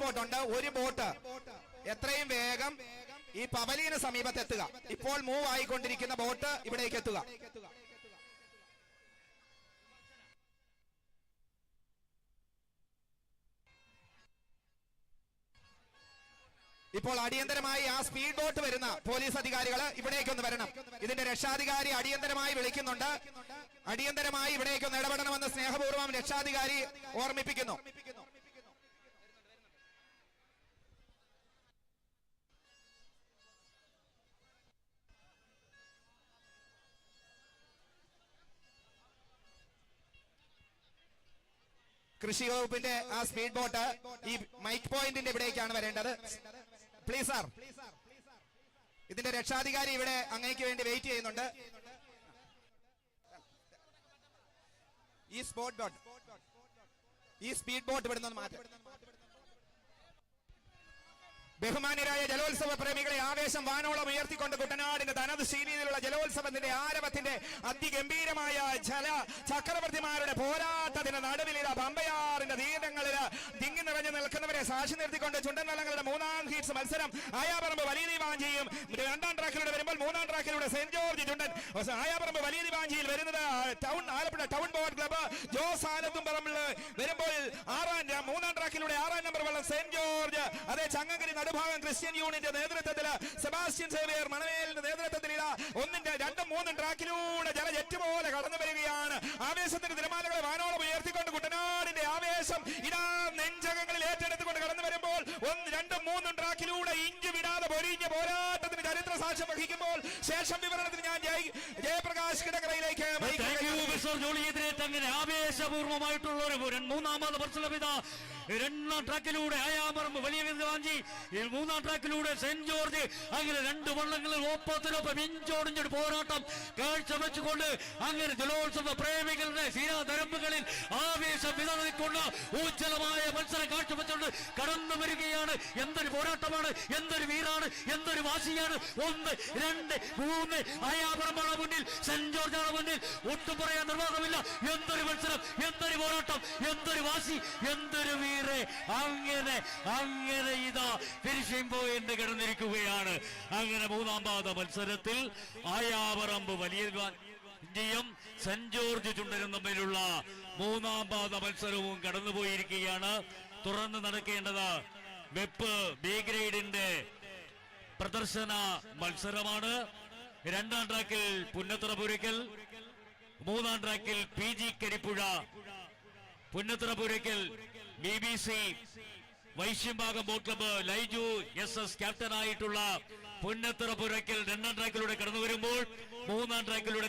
Boat ഉണ്ട്. ഒരു boat എത്രയും വേഗം ഈ പവലിയന് സമീപത്ത് എത്തുക. ഇപ്പോൾ മൂവ് ആയിക്കൊണ്ടിരിക്കുന്ന ബോട്ട് ഇവിടേക്ക് എത്തുക. ഇപ്പോൾ അടിയന്തരമായി ആ സ്പീഡ് ബോട്ട് വരുന്ന പോലീസ് അധികാരികൾ ഇവിടേക്കൊന്ന് വരണം. ഇതിന്റെ രക്ഷാധികാരി അടിയന്തരമായി വിളിക്കുന്നുണ്ട്. അടിയന്തരമായി ഇവിടേക്കൊന്ന് ഇടപെടണമെന്ന് സ്നേഹപൂർവ്വം രക്ഷാധികാരി ഓർമ്മിപ്പിക്കുന്നു. കൃഷി വകുപ്പിന്റെ ആ സ്പീഡ് ബോട്ട് ഈ മൈക്ക് പോയിന്റിന്റെ ഇവിടേക്കാണ് വരേണ്ടത്. പ്ലീസ് സാർ, ഇതിന്റെ രക്ഷാധികാരി ഇവിടെ അങ്ങേക്ക് വേണ്ടി വെയിറ്റ് ചെയ്യുന്നുണ്ട്. ഈ സ്പീഡ് ബോട്ട് ഇവിടെ നിന്ന് മാറ്റാം. ബഹുമാന്യരായ ജലോത്സവ പ്രേമികളെ, ആവേശം വാനോളം ഉയർത്തിക്കൊണ്ട് കുട്ടനാടിന്റെ തനത് ശീലിയിലുള്ള ജലോത്സവത്തിന്റെ ആരവത്തിന്റെ അതിഗംഭീരമായ ജല ചക്രവർത്തിമാരുടെ പോരാട്ടത്തിന്റെ നടുവിൽ പമ്പയാറിന്റെ തീരങ്ങളിൽ തിങ്ങി നിറഞ്ഞു നിൽക്കുന്നവരെ സാക്ഷി നിർത്തിക്കൊണ്ട് ചുണ്ടൻവള്ളങ്ങളുടെ മൂന്നാം ഹീറ്റ്സ് മത്സരം ആയാപറമ്പ് വലിയ ദിവാഞ്ചിയും രണ്ടാം ട്രാക്കിലൂടെ വരുമ്പോൾ മൂന്നാം ട്രാക്കിലൂടെ സെന്റ് ജോർജ് ചുണ്ടൻ. ആയാപറമ്പ് വലിയ ദിവാഞ്ചിയിൽ വരുന്നത് Alappuzha town boat club Jose Alathumparambil വരുമ്പോൾ മൂന്നാം ട്രാക്കിലൂടെ 6-ാം നമ്പർ വള്ളം സെന്റ് ജോർജ്. അതേ ചങ്ങങ്കരി നടുഭാഗം ക്രിസ്ത്യൻ യൂണിന്റെ നേതൃത്വത്തിൽ സെബാസ്റ്റ്യൻ സേവിയർ മണവേലിന്റെ നേതൃത്വത്തിൽ 1, 2, 3 ട്രാക്കിലൂടെ ജലജെറ്റ് പോലെ കടന്നു വരികയാണ്. ആവേശത്തിന്റെ തിരമാലകളെ വാനോളം ഉയർത്തിക്കൊണ്ട് കുട്ടനാടിന്റെ ആവേശം ഇതാ നെഞ്ചകങ്ങളിൽ ഏറ്റെടുത്തുകൊണ്ട് കടന്നു വരുമ്പോൾ 1, 2, 3 ട്രാക്കിലൂടെ ഇഞ്ചു വിടാതെ പൊരിഞ്ഞ പോരാട്ടത്തിന് ചരിത്ര സാക്ഷ്യം വഹിക്കുമ്പോൾ ശേഷം വിവരണത്തിന് ഞാൻ ജയപ്രകാശ് കിടക്കരയിലേക്ക് അങ്ങനെ ആവേശപൂർവമായിട്ടുള്ള ഒരു മൂന്നാമത് വർഷലഭിത രണ്ടാം ട്രാക്കിലൂടെ ആയാപറമ്പ് വലിയ ദിവാഞ്ചി, മൂന്നാം ട്രാക്കിലൂടെ സെന്റ് ജോർജ്. അങ്ങനെ 2 വള്ളങ്ങളിൽ ഒപ്പത്തിനൊപ്പം ഇഞ്ചോടിഞ്ഞൊരു പോരാട്ടം കാഴ്ചവെച്ചുകൊണ്ട് അങ്ങനെ ജലോത്സവ പ്രേമികളുടെ ശിരാതരമ്പുകളിൽ ആവേശം വിതറിക്കൊണ്ട് ഉജ്ജ്വലമായ മത്സരം കാഴ്ചവെച്ചുകൊണ്ട് കടന്നു വരികയാണ്. എന്തൊരു പോരാട്ടമാണ്, എന്തൊരു വീറാണ്, എന്തൊരു വാശിയാണ്. 1, 2, 3 ആയാപറമ്പാണ് മുന്നിൽ, സെന്റ് ജോർജാണ് മുന്നിൽ. ഒട്ടും പറയാൻ നിർവാഹമില്ല. എന്തൊരു മത്സരം, എന്തൊരു പോരാട്ടം, എന്തൊരു വാശി, എന്തൊരു അങ്ങനെ ഇതാ ഫിനിഷിംഗ് പോയിന്റ് കിടന്നിരിക്കുകയാണ്. അങ്ങനെ മൂന്നാം പാദ മത്സരത്തിൽ ആയാപറമ്പ് വലിയ ദിവാഞ്ചിയും സെന്റ് ജോർജ് ചുണ്ടനും തമ്മിലുള്ള മൂന്നാം പാദ മത്സരവും കടന്നുപോയിരിക്കുകയാണ്. തുറന്ന് നടക്കേണ്ടത് വെപ്പ് ബി ഗ്രേഡിന്റെ പ്രദർശന മത്സരമാണ്. രണ്ടാം ട്രാക്കിൽ പുന്നത്തറ പുരയ്ക്കൽ, മൂന്നാം ട്രാക്കിൽ PG Karippuzha, Punnathara Puraykkal BBC Vaisyambhagam boat club Laiju SS ക്യാപ്റ്റനായിട്ടുള്ള പുന്നത്തറ പുരയ്ക്കൽ രണ്ടാം ട്രാക്കിലൂടെ കടന്നു വരുമ്പോൾ മൂന്നാം ട്രാക്കിലൂടെ